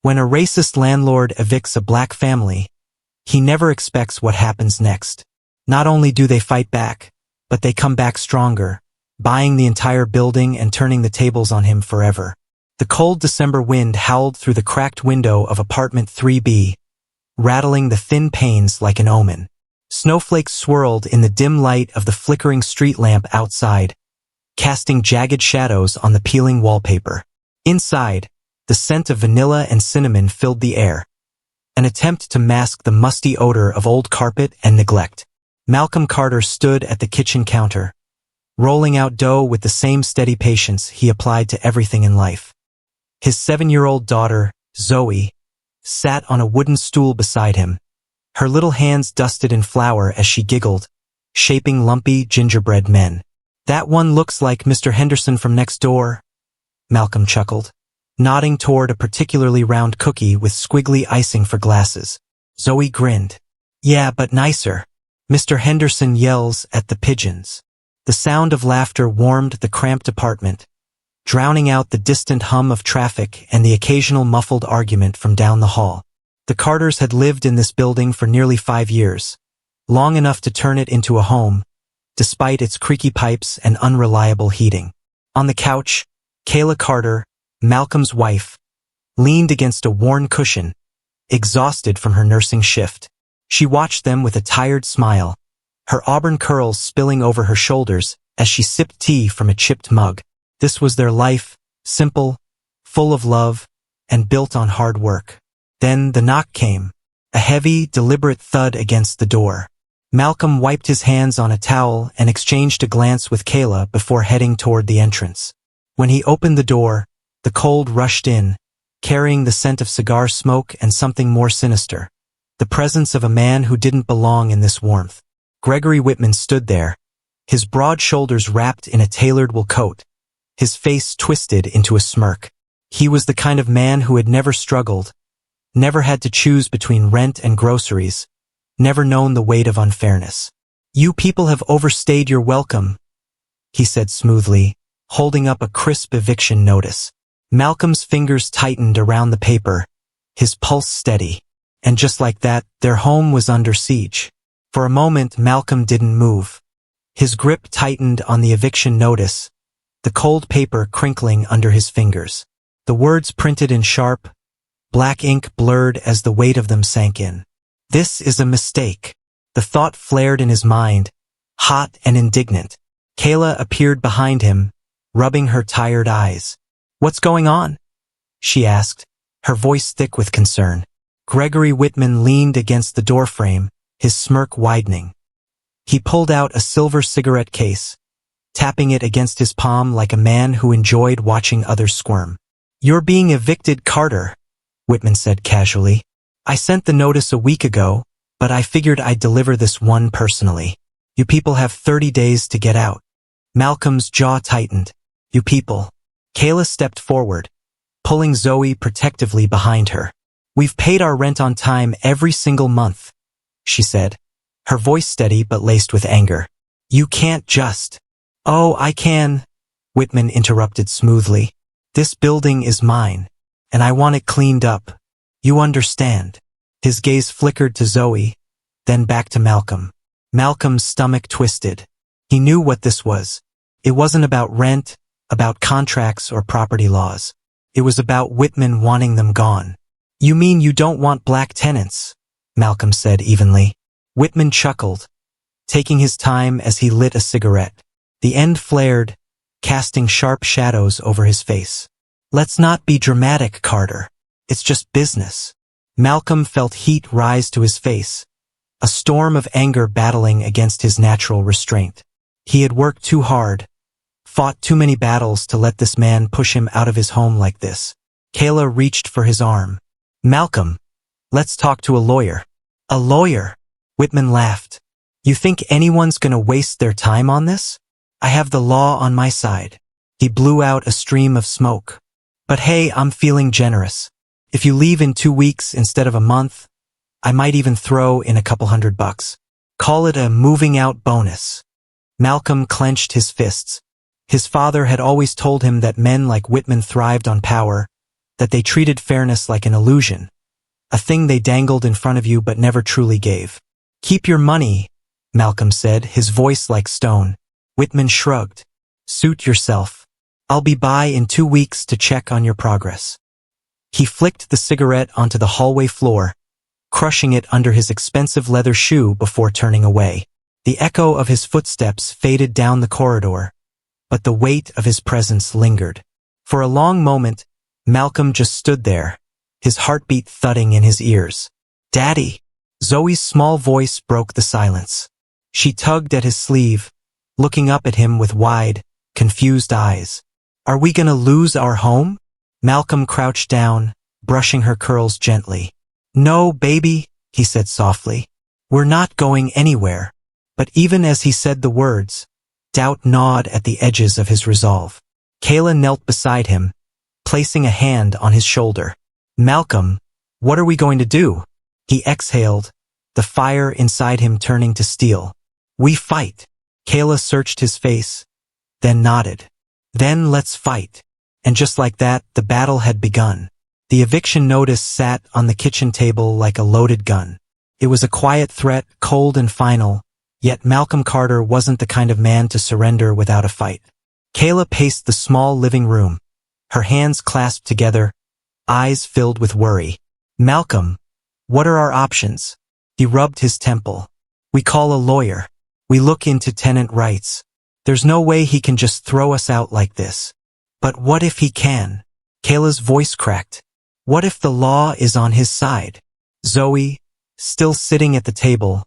When a racist landlord evicts a black family, he never expects what happens next. Not only do they fight back, but they come back stronger, buying the entire building and turning the tables on him forever. The cold December wind howled through the cracked window of apartment 3B, rattling the thin panes like an omen. Snowflakes swirled in the dim light of the flickering street lamp outside, casting jagged shadows on the peeling wallpaper. Inside, the scent of vanilla and cinnamon filled the air, an attempt to mask the musty odor of old carpet and neglect. Malcolm Carter stood at the kitchen counter, rolling out dough with the same steady patience he applied to everything in life. His 7-year-old daughter, Zoe, sat on a wooden stool beside him, her little hands dusted in flour as she giggled, shaping lumpy gingerbread men. "That one looks like Mr. Henderson from next door," Malcolm chuckled, nodding toward a particularly round cookie with squiggly icing for glasses. Zoe grinned. "Yeah, but nicer. Mr. Henderson yells at the pigeons." The sound of laughter warmed the cramped apartment, drowning out the distant hum of traffic and the occasional muffled argument from down the hall. The Carters had lived in this building for nearly 5 years, long enough to turn it into a home, despite its creaky pipes and unreliable heating. On the couch, Kayla Carter, Malcolm's wife, leaned against a worn cushion, exhausted from her nursing shift. She watched them with a tired smile, her auburn curls spilling over her shoulders as she sipped tea from a chipped mug. This was their life, simple, full of love, and built on hard work. Then the knock came, a heavy, deliberate thud against the door. Malcolm wiped his hands on a towel and exchanged a glance with Kayla before heading toward the entrance. When he opened the door, the cold rushed in, carrying the scent of cigar smoke and something more sinister, the presence of a man who didn't belong in this warmth. Gregory Whitman stood there, his broad shoulders wrapped in a tailored wool coat, his face twisted into a smirk. He was the kind of man who had never struggled, never had to choose between rent and groceries, never known the weight of unfairness. "You people have overstayed your welcome," he said smoothly, holding up a crisp eviction notice. Malcolm's fingers tightened around the paper, his pulse steady. And just like that, their home was under siege. For a moment, Malcolm didn't move. His grip tightened on the eviction notice, the cold paper crinkling under his fingers. The words printed in sharp, black ink blurred as the weight of them sank in. "This is a mistake." The thought flared in his mind, hot and indignant. Kayla appeared behind him, rubbing her tired eyes. "What's going on?" she asked, her voice thick with concern. Gregory Whitman leaned against the doorframe, his smirk widening. He pulled out a silver cigarette case, tapping it against his palm like a man who enjoyed watching others squirm. "You're being evicted, Carter," Whitman said casually. "I sent the notice a week ago, but I figured I'd deliver this one personally. You people have 30 days to get out." Malcolm's jaw tightened. "You people." Kayla stepped forward, pulling Zoe protectively behind her. "We've paid our rent on time every single month," she said, her voice steady but laced with anger. "You can't just—" "Oh, I can," Whitman interrupted smoothly. "This building is mine, and I want it cleaned up. You understand." His gaze flickered to Zoe, then back to Malcolm. Malcolm's stomach twisted. He knew what this was. It wasn't about rent, about contracts or property laws. It was about Whitman wanting them gone. "You mean you don't want black tenants?" Malcolm said evenly. Whitman chuckled, taking his time as he lit a cigarette. The end flared, casting sharp shadows over his face. "Let's not be dramatic, Carter. It's just business." Malcolm felt heat rise to his face, a storm of anger battling against his natural restraint. He had worked too hard, fought too many battles to let this man push him out of his home like this. Kayla reached for his arm. "Malcolm, let's talk to a lawyer." "A lawyer?" Whitman laughed. "You think anyone's gonna waste their time on this? I have the law on my side." He blew out a stream of smoke. "But hey, I'm feeling generous. If you leave in 2 weeks instead of a month, I might even throw in a couple $100. Call it a moving out bonus." Malcolm clenched his fists. His father had always told him that men like Whitman thrived on power, that they treated fairness like an illusion, a thing they dangled in front of you but never truly gave. "Keep your money," Malcolm said, his voice like stone. Whitman shrugged. "Suit yourself. I'll be by in 2 weeks to check on your progress." He flicked the cigarette onto the hallway floor, crushing it under his expensive leather shoe before turning away. The echo of his footsteps faded down the corridor, but the weight of his presence lingered. For a long moment, Malcolm just stood there, his heartbeat thudding in his ears. "Daddy!" Zoe's small voice broke the silence. She tugged at his sleeve, looking up at him with wide, confused eyes. "Are we gonna lose our home?" Malcolm crouched down, brushing her curls gently. "No, baby," he said softly. "We're not going anywhere." But even as he said the words, doubt gnawed at the edges of his resolve. Kayla knelt beside him, placing a hand on his shoulder. "Malcolm, what are we going to do?" He exhaled, the fire inside him turning to steel. "We fight." Kayla searched his face, then nodded. "Then let's fight." And just like that, the battle had begun. The eviction notice sat on the kitchen table like a loaded gun. It was a quiet threat, cold and final, yet Malcolm Carter wasn't the kind of man to surrender without a fight. Kayla paced the small living room, her hands clasped together, eyes filled with worry. "Malcolm, what are our options?" He rubbed his temple. "We call a lawyer. We look into tenant rights. There's no way he can just throw us out like this." "But what if he can?" Kayla's voice cracked. "What if the law is on his side?" Zoe, still sitting at the table,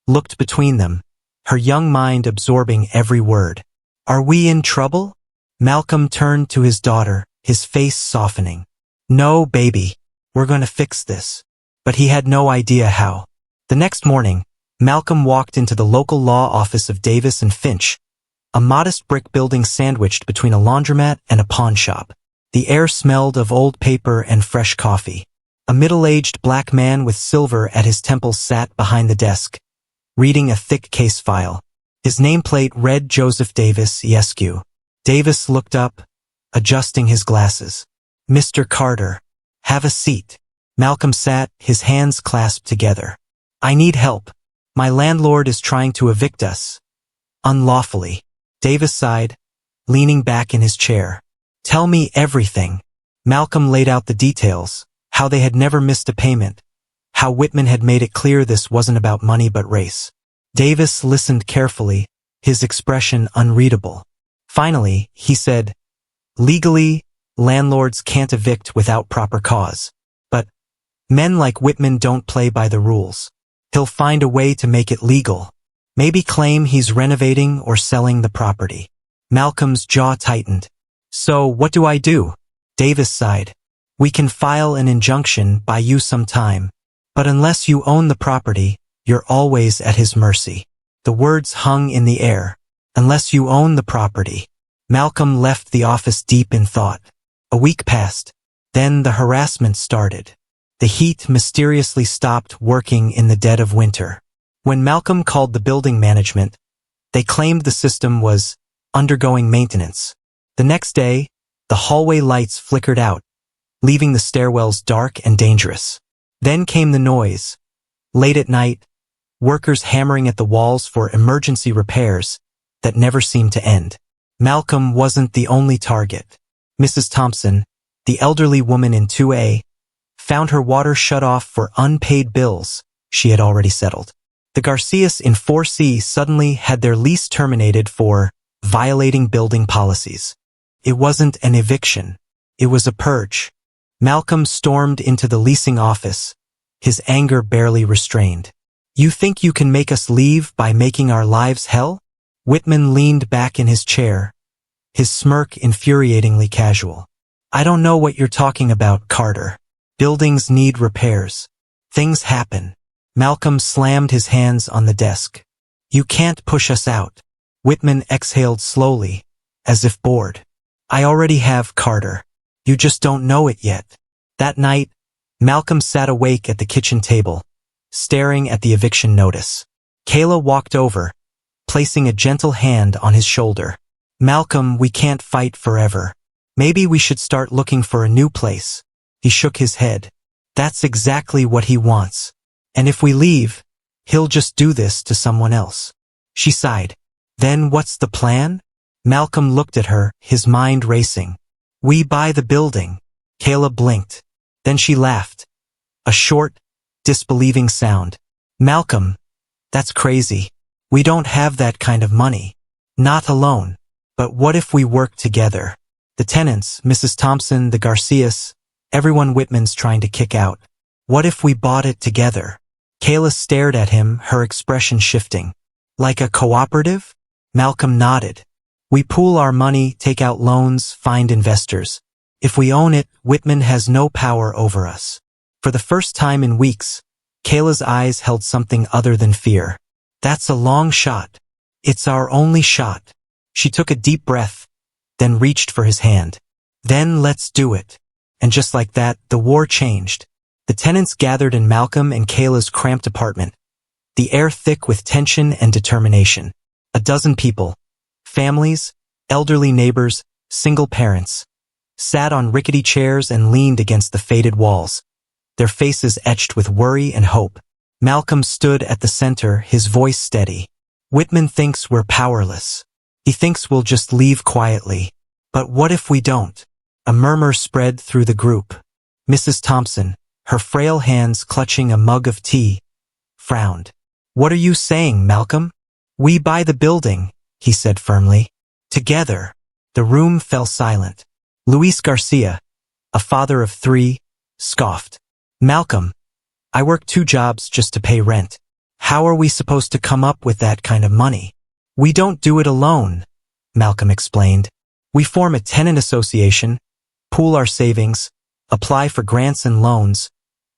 looked between them, her young mind absorbing every word. "Are we in trouble?" Malcolm turned to his daughter, his face softening. "No, baby. We're going to fix this." But he had no idea how. The next morning, Malcolm walked into the local law office of Davis and Finch, a modest brick building sandwiched between a laundromat and a pawn shop. The air smelled of old paper and fresh coffee. A middle-aged black man with silver at his temples sat behind the desk, reading a thick case file. His nameplate read Joseph Davis, Esq. Davis looked up, adjusting his glasses. "Mr. Carter, have a seat." Malcolm sat, his hands clasped together. "I need help. My landlord is trying to evict us. Unlawfully." Davis sighed, leaning back in his chair. "Tell me everything." Malcolm laid out the details, how they had never missed a payment, how Whitman had made it clear this wasn't about money but race. Davis listened carefully, his expression unreadable. Finally, he said, "Legally, landlords can't evict without proper cause. But men like Whitman don't play by the rules. He'll find a way to make it legal. Maybe claim he's renovating or selling the property." Malcolm's jaw tightened. "So what do I do?" Davis sighed. "We can file an injunction, buy you some time. But unless you own the property, you're always at his mercy." The words hung in the air. Unless you own the property. Malcolm left the office deep in thought. A week passed. Then the harassment started. The heat mysteriously stopped working in the dead of winter. When Malcolm called the building management, they claimed the system was undergoing maintenance. The next day, the hallway lights flickered out, leaving the stairwells dark and dangerous. Then came the noise. Late at night, workers hammering at the walls for emergency repairs that never seemed to end. Malcolm wasn't the only target. Mrs. Thompson, the elderly woman in 2A, found her water shut off for unpaid bills she had already settled. The Garcias in 4C suddenly had their lease terminated for violating building policies. It wasn't an eviction. It was a purge. Malcolm stormed into the leasing office, his anger barely restrained. "You think you can make us leave by making our lives hell?" Whitman leaned back in his chair, his smirk infuriatingly casual. "I don't know what you're talking about, Carter. Buildings need repairs. Things happen." Malcolm slammed his hands on the desk. "You can't push us out." Whitman exhaled slowly, as if bored. "I already have, Carter. You just don't know it yet." That night, Malcolm sat awake at the kitchen table, staring at the eviction notice. Kayla walked over, placing a gentle hand on his shoulder. "Malcolm, we can't fight forever. Maybe we should start looking for a new place." He shook his head. That's exactly what he wants. And if we leave, he'll just do this to someone else. She sighed. Then what's the plan? Malcolm looked at her, his mind racing. We buy the building. Kayla blinked. Then she laughed. A short, disbelieving sound. Malcolm, that's crazy. We don't have that kind of money. Not alone. But what if we work together? The tenants, Mrs. Thompson, the Garcias, everyone Whitman's trying to kick out. What if we bought it together? Kayla stared at him, her expression shifting. Like a cooperative? Malcolm nodded. We pool our money, take out loans, find investors. If we own it, Whitman has no power over us. For the first time in weeks, Kayla's eyes held something other than fear. That's a long shot. It's our only shot. She took a deep breath, then reached for his hand. Then let's do it. And just like that, the war changed. The tenants gathered in Malcolm and Kayla's cramped apartment, the air thick with tension and determination. A dozen people, families, elderly neighbors, single parents, sat on rickety chairs and leaned against the faded walls, their faces etched with worry and hope. Malcolm stood at the center, his voice steady. Whitman thinks we're powerless. He thinks we'll just leave quietly. But what if we don't? A murmur spread through the group. Mrs. Thompson, her frail hands clutching a mug of tea, frowned. What are you saying, Malcolm? We buy the building, he said firmly. Together. The room fell silent. Luis Garcia, a father of 3, scoffed. Malcolm, I work 2 jobs just to pay rent. How are we supposed to come up with that kind of money? We don't do it alone, Malcolm explained. We form a tenant association, pool our savings, apply for grants and loans,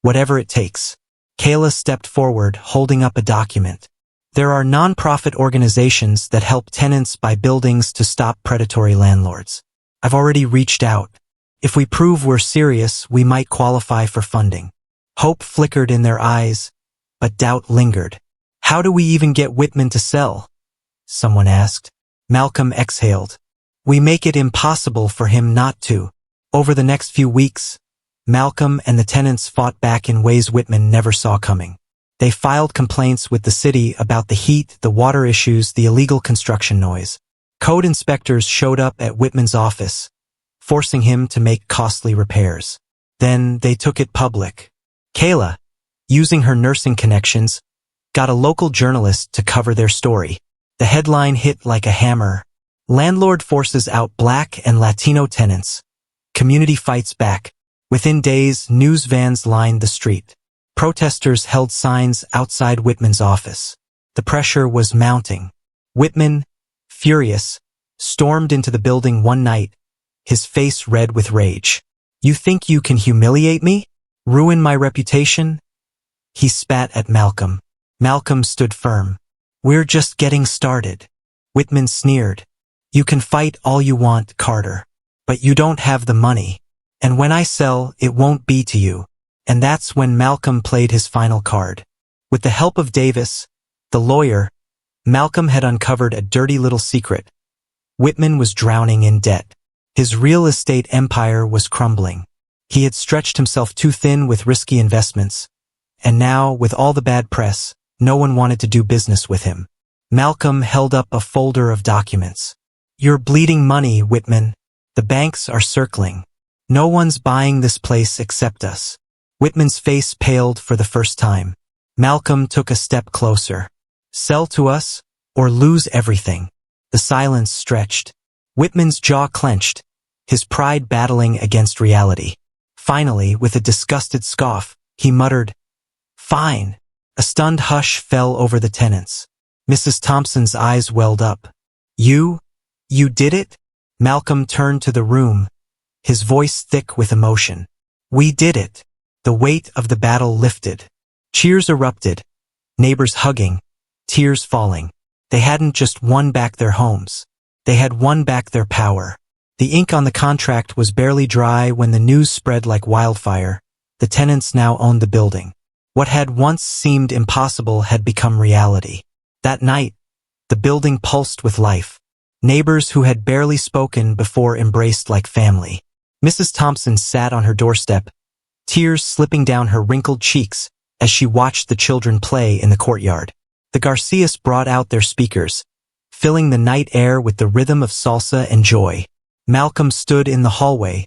whatever it takes. Kayla stepped forward, holding up a document. There are non-profit organizations that help tenants buy buildings to stop predatory landlords. I've already reached out. If we prove we're serious, we might qualify for funding. Hope flickered in their eyes, but doubt lingered. How do we even get Whitman to sell? Someone asked. Malcolm exhaled. We make it impossible for him not to. Over the next few weeks, Malcolm and the tenants fought back in ways Whitman never saw coming. They filed complaints with the city about the heat, the water issues, the illegal construction noise. Code inspectors showed up at Whitman's office, forcing him to make costly repairs. Then they took it public. Kayla, using her nursing connections, got a local journalist to cover their story. The headline hit like a hammer. Landlord forces out Black and Latino tenants. Community fights back. Within days, news vans lined the street. Protesters held signs outside Whitman's office. The pressure was mounting. Whitman, furious, stormed into the building one night, his face red with rage. You think you can humiliate me? Ruin my reputation? He spat at Malcolm. Malcolm stood firm. We're just getting started. Whitman sneered. You can fight all you want, Carter. But you don't have the money. And when I sell, it won't be to you. And that's when Malcolm played his final card. With the help of Davis, the lawyer, Malcolm had uncovered a dirty little secret. Whitman was drowning in debt. His real estate empire was crumbling. He had stretched himself too thin with risky investments. And now, with all the bad press, no one wanted to do business with him. Malcolm held up a folder of documents. You're bleeding money, Whitman. The banks are circling. No one's buying this place except us. Whitman's face paled for the first time. Malcolm took a step closer. Sell to us, or lose everything. The silence stretched. Whitman's jaw clenched, his pride battling against reality. Finally, with a disgusted scoff, he muttered, Fine. A stunned hush fell over the tenants. Mrs. Thompson's eyes welled up. You did it? Malcolm turned to the room, his voice thick with emotion. We did it. The weight of the battle lifted. Cheers erupted, neighbors hugging, tears falling. They hadn't just won back their homes. They had won back their power. The ink on the contract was barely dry when the news spread like wildfire. The tenants now owned the building. What had once seemed impossible had become reality. That night, the building pulsed with life. Neighbors who had barely spoken before embraced like family. Mrs. Thompson sat on her doorstep, tears slipping down her wrinkled cheeks as she watched the children play in the courtyard. The Garcias brought out their speakers, filling the night air with the rhythm of salsa and joy. Malcolm stood in the hallway,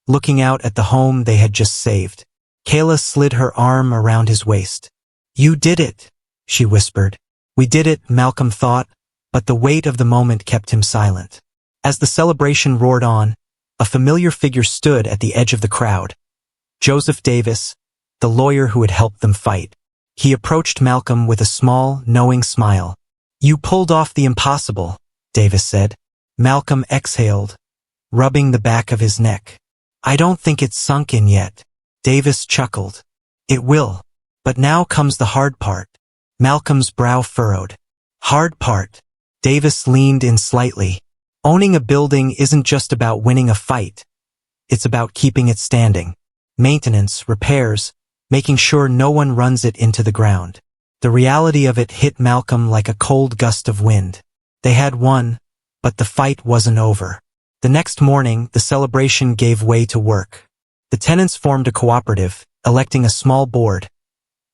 looking out at the home they had just saved. Kayla slid her arm around his waist. "You did it," she whispered. "We did it," Malcolm thought, but the weight of the moment kept him silent. As the celebration roared on, a familiar figure stood at the edge of the crowd. Joseph Davis, the lawyer who had helped them fight. He approached Malcolm with a small, knowing smile. "You pulled off the impossible," Davis said. Malcolm exhaled, rubbing the back of his neck. "I don't think it's sunk in yet." Davis chuckled. "It will. But now comes the hard part." Malcolm's brow furrowed. "Hard part." Davis leaned in slightly. "Owning a building isn't just about winning a fight. It's about keeping it standing. Maintenance, repairs, making sure no one runs it into the ground." The reality of it hit Malcolm like a cold gust of wind. They had won, but the fight wasn't over. The next morning, the celebration gave way to work. The tenants formed a cooperative, electing a small board.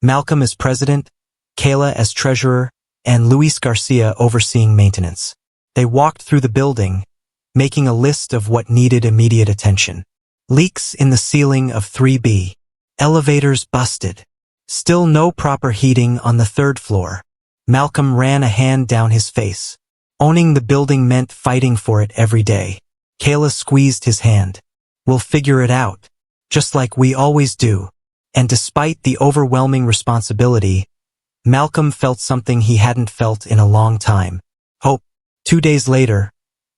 Malcolm as president, Kayla as treasurer, and Luis Garcia overseeing maintenance. They walked through the building, making a list of what needed immediate attention. Leaks in the ceiling of 3B. Elevators busted. Still no proper heating on the third floor. Malcolm ran a hand down his face. Owning the building meant fighting for it every day. Kayla squeezed his hand. "We'll figure it out. Just like we always do." And despite the overwhelming responsibility, Malcolm felt something he hadn't felt in a long time. Hope. 2 days later,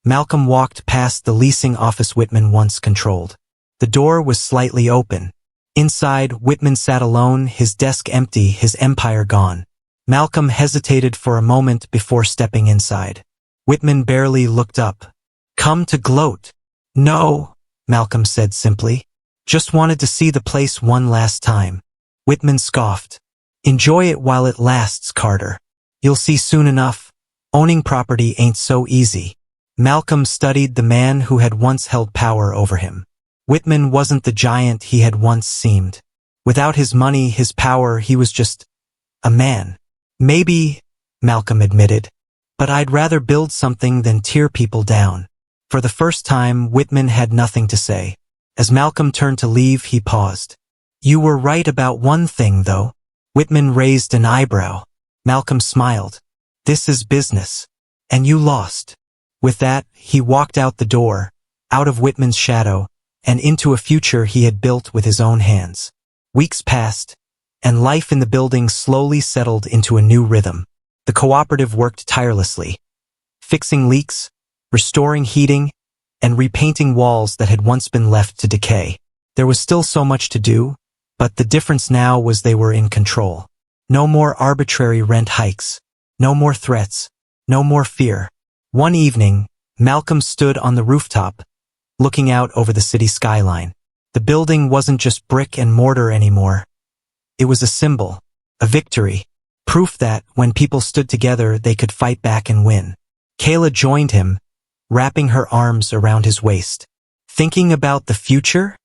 Malcolm walked past the leasing office Whitman once controlled. The door was slightly open. Inside, Whitman sat alone, his desk empty, his empire gone. Malcolm hesitated for a moment before stepping inside. Whitman barely looked up. "Come to gloat?" "No," Malcolm said simply. "Just wanted to see the place one last time." Whitman scoffed. "Enjoy it while it lasts, Carter. You'll see soon enough. Owning property ain't so easy." Malcolm studied the man who had once held power over him. Whitman wasn't the giant he had once seemed. Without his money, his power, he was just a man. "Maybe," Malcolm admitted, "but I'd rather build something than tear people down." For the first time, Whitman had nothing to say. As Malcolm turned to leave, he paused. "You were right about one thing, though." Whitman raised an eyebrow. Malcolm smiled. "This is business. And you lost." With that, he walked out the door, out of Whitman's shadow, and into a future he had built with his own hands. Weeks passed, and life in the building slowly settled into a new rhythm. The cooperative worked tirelessly, fixing leaks, restoring heating, and repainting walls that had once been left to decay. There was still so much to do, but the difference now was they were in control. No more arbitrary rent hikes, no more threats, no more fear. One evening, Malcolm stood on the rooftop, looking out over the city skyline. The building wasn't just brick and mortar anymore. It was a symbol, a victory, proof that, when people stood together, they could fight back and win. Kayla joined him, wrapping her arms around his waist. "Thinking about the future?"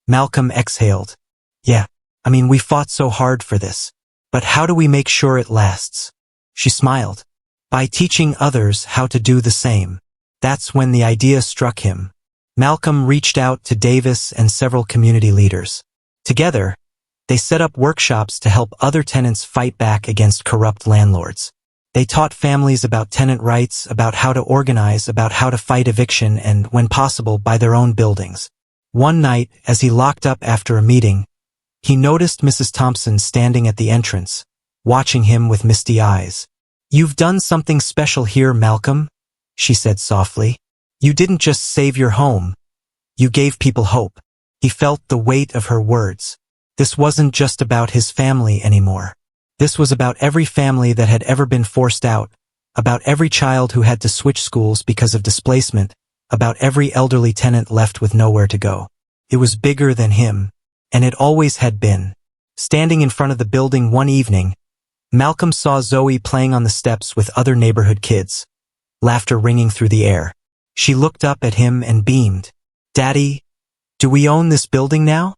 Malcolm exhaled. "Yeah, we fought so hard for this. But how do we make sure it lasts?" She smiled. "By teaching others how to do the same." That's when the idea struck him. Malcolm reached out to Davis and several community leaders. Together, they set up workshops to help other tenants fight back against corrupt landlords. They taught families about tenant rights, about how to organize, about how to fight eviction and, when possible, buy their own buildings. One night, as he locked up after a meeting, he noticed Mrs. Thompson standing at the entrance, watching him with misty eyes. "You've done something special here, Malcolm," she said softly. "You didn't just save your home. You gave people hope." He felt the weight of her words. This wasn't just about his family anymore. This was about every family that had ever been forced out, about every child who had to switch schools because of displacement, about every elderly tenant left with nowhere to go. It was bigger than him, and it always had been. Standing in front of the building one evening, Malcolm saw Zoe playing on the steps with other neighborhood kids, laughter ringing through the air. She looked up at him and beamed. "Daddy, do we own this building now?"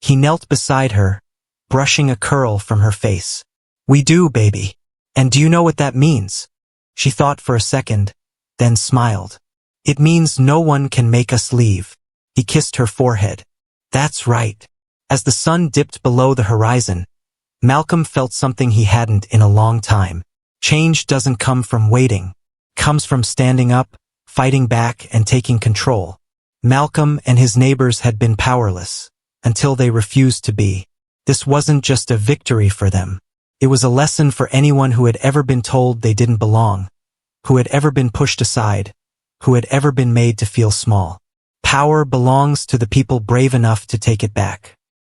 He knelt beside her, brushing a curl from her face. "We do, baby. And do you know what that means?" She thought for a second, then smiled. "It means no one can make us leave." He kissed her forehead. "That's right." As the sun dipped below the horizon, Malcolm felt something he hadn't in a long time. Change doesn't come from waiting. It comes from standing up, fighting back, and taking control. Malcolm and his neighbors had been powerless, until they refused to be. This wasn't just a victory for them. It was a lesson for anyone who had ever been told they didn't belong, who had ever been pushed aside, who had ever been made to feel small. Power belongs to the people brave enough to take it back.